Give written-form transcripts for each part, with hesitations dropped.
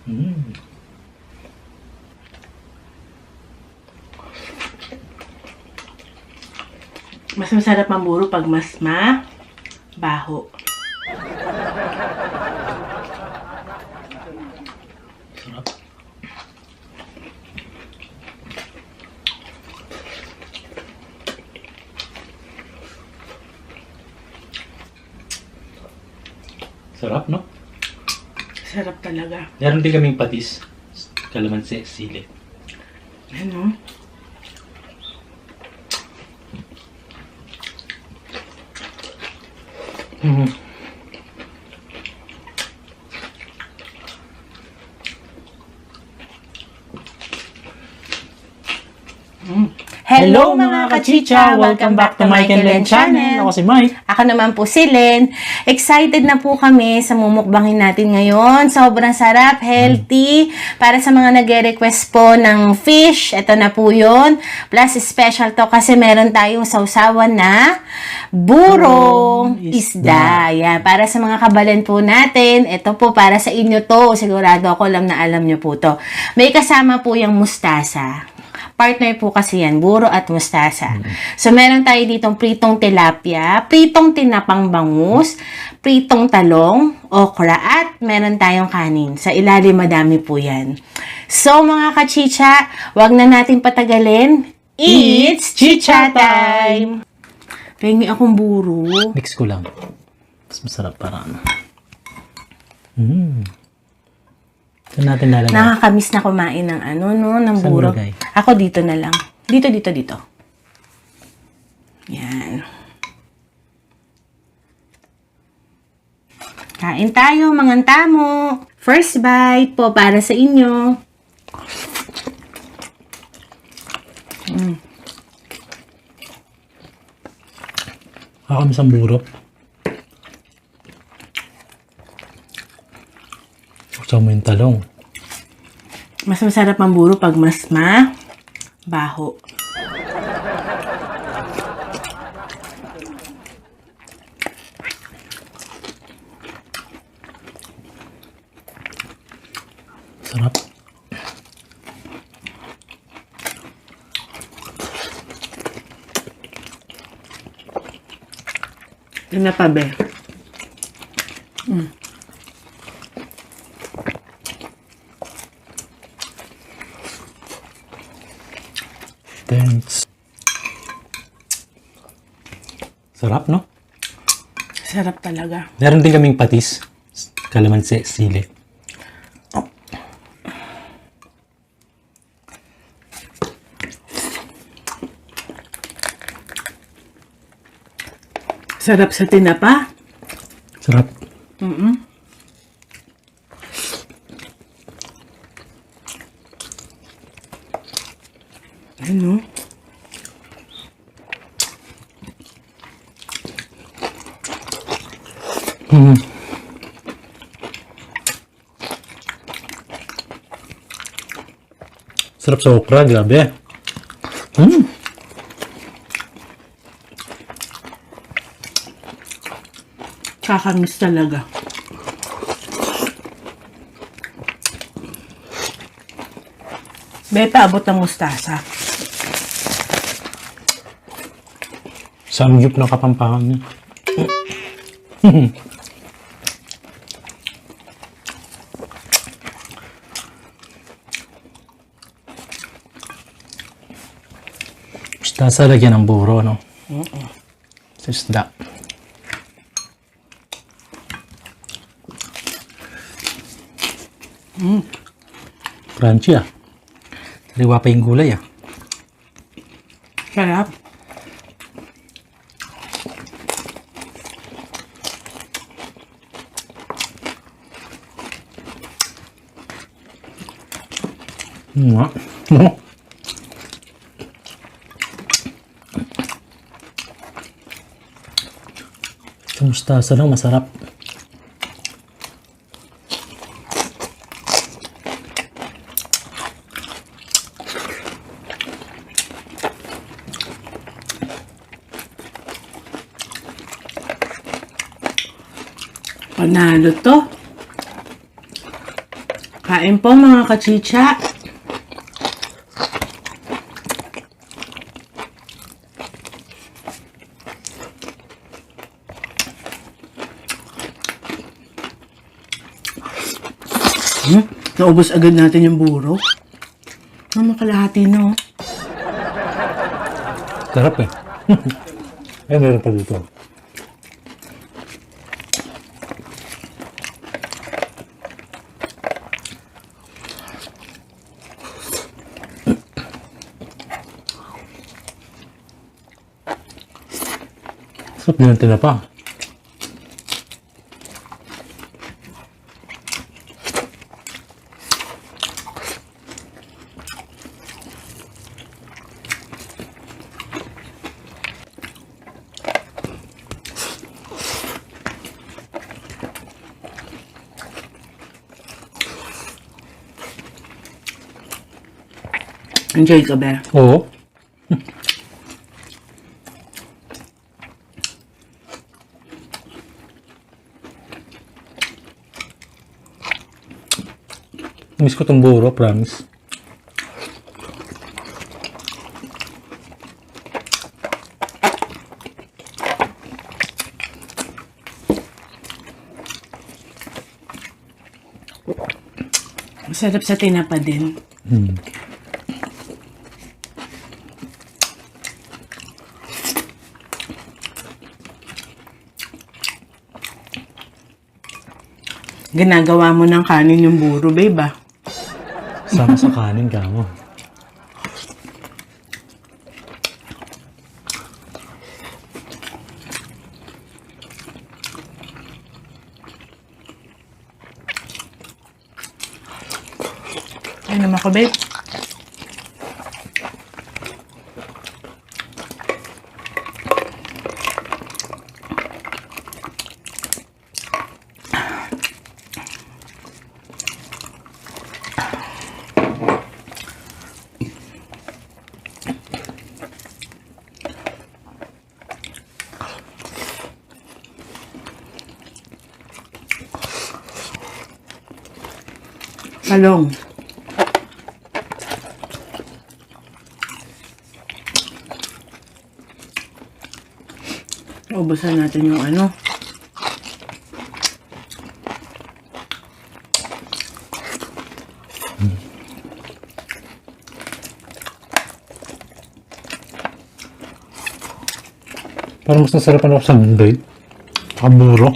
Mm. Mas masarap mamburo pag mas mabaho. Sarap. Sarap, no? Sarap talaga. Meron din kaming patis. Kalamansi, sili. Ano? Mm. Hello mga kachicha! Welcome back to Michael Len Channel. Ako si Mike. Ako naman po si Len. Excited na po kami sa mumukbangin natin ngayon. Sobrang sarap, healthy. Para sa mga nagre-request po ng fish, ito na po yun. Plus special to kasi meron tayong sausawan na burong isda. Yan. Para sa mga kabalen po natin, ito po para sa inyo to. Sigurado ako alam na alam nyo po to. May kasama po yung mustasa. Partner po kasi yan, buro at mustasa. So, meron tayo ditong pritong tilapia, pritong tinapang bangus, pritong talong, okra, at meron tayong kanin. Sa ilalim, madami po yan. So, mga kachicha, wag na natin patagalin. It's chicha time! Pengi akong buro. Mix ko lang. Mas masarap para ano. Mm. Ito natin lalagay. Nakakamiss na kumain ng ano, no, ng Saan buro. lagay? Ako dito na lang. Dito. Yan. Kain tayo, mga tamo. First bite po para sa inyo. Ako isang buro. Gusto mo yung talong. Mas masarap ang buro pag mas mabaho. Sarap. Yun na pa, be. Thanks. Sarap, no? Sarap talaga. Meron din kaming patis. Kalamansi, sili. Sarap sa tinapa. Sarap. Ano? Mm. Sarap sa okra, grabe. Mm. Kakamis talaga. Beta, abot ng mustasa. Samgyup ng Kapampangan niya. Mustasa lagyan ng buro, no? Sa isda. Crunchy, ah. Sariwa pa yung gulay, ah. Sarap. Nga. Sa mustasa lang, masarap. Panalo to. Kain po mga kachicha. Naubos agad natin yung buro. Makalahati na, oh. Sarap eh. Ay, meron pa dito. Sarap din ang tinapa. Enjoy ka ba? Oo. Miss ko tong buro, promise. Masarap sa tinapa din. Ginagawa mo ng kanin yung buro, babe, ah. Sama sa kanin ka mo. Ay naman ko, babe. Talong. Ubusan natin yung ano. Parang mas nasarapan ako sa Monday. Kaburo.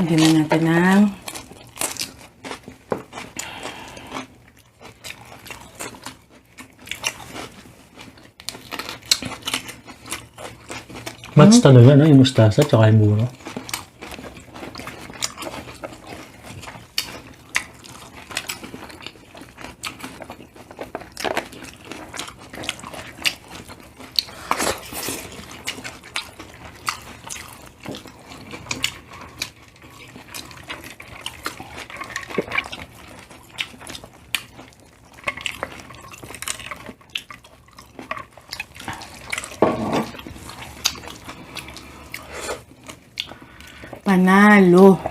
Lagyan na natin ng Match talaga, no? Yung mustasa tsaka yung buro. panalo.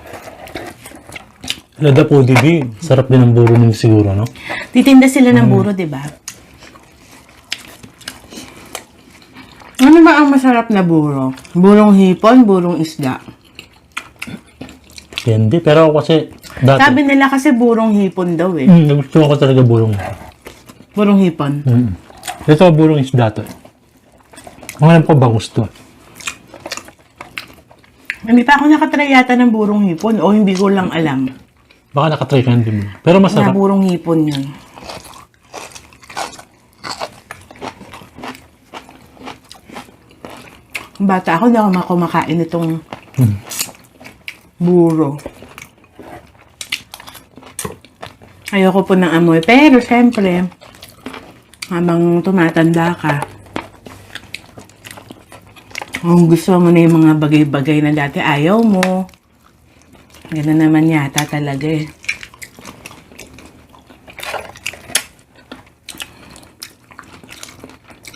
Lada po, Didi. Sarap din ang buro nyo siguro, no? Titinda sila ng buro, di ba? Ano ba ang masarap na buro? Burong hipon, burong isda. Hindi, pero ako kasi dati. Sabi nila kasi burong hipon daw eh. Gusto ko talaga burong. Burong hipon. Ito burong isda to. Ang alam ko bangus to. Hindi pa ako nakatry yata ng burong hipon o hindi ko lang alam Baka nakatry ka din. Pero na masarap. burong hipon yun. Bata ako, hindi ako kumakain itong buro. Ayoko po ng amoy. Pero syempre, habang tumatanda ka, kung gusto mo na yung mga bagay-bagay na dati ayaw mo, gano'n naman yata talaga eh.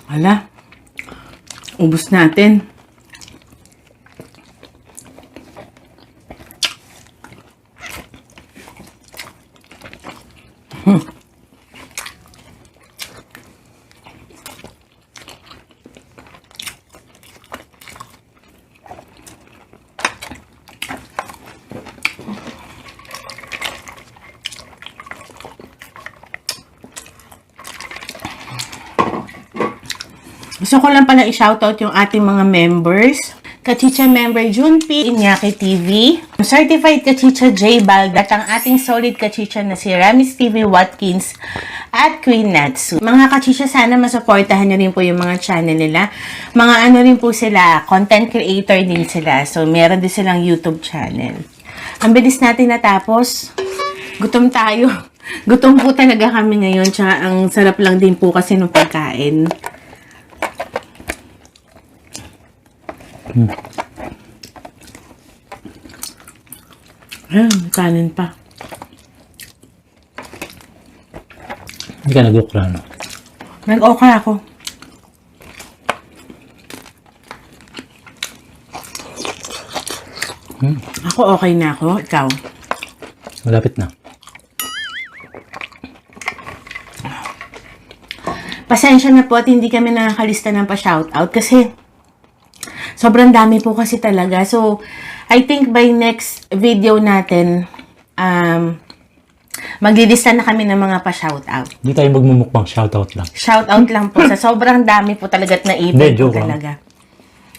Hala. Ubus natin. Gusto ko lang pala i-shoutout yung ating mga members. Kachicha member Junpei, Iñaki TV, Certified Kachicha J. Balda, at ang ating solid kachicha na si Ramis TV Watkins at Queen Natsu. Mga kachicha, sana masuportahan nyo rin po yung mga channel nila. Mga ano rin po sila, content creator din sila. So, meron din silang YouTube channel. Ang bilis natin natapos. Gutom tayo. Gutom po talaga kami ngayon. Tsaka ang sarap lang din po kasi ng pagkain. May kanin pa. Hindi ka nag-okra, no? Nag-okra ako. Ako okay na ako. Ikaw? Malapit na. Pasensya na po at hindi kami nakakalista ng pa-shoutout kasi sobrang dami po kasi talaga. So, I think by next video natin, maglilista na kami ng mga pa-shoutout. Hindi tayo magmumukbang shoutout lang. Shoutout lang po. Sa sobrang dami po talaga at naipon Hindi, po joke lang. talaga.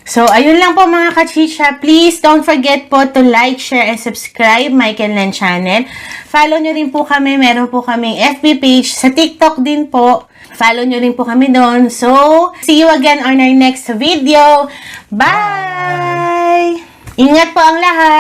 So, ayun lang po mga kachicha. Please don't forget po to like, share, and subscribe Michael Len Channel. Follow nyo rin po kami. Meron po kaming FB page. Sa TikTok din po. Follow nyo rin po kami doon. So, see you again on our next video. Bye! Ingat po ang lahat!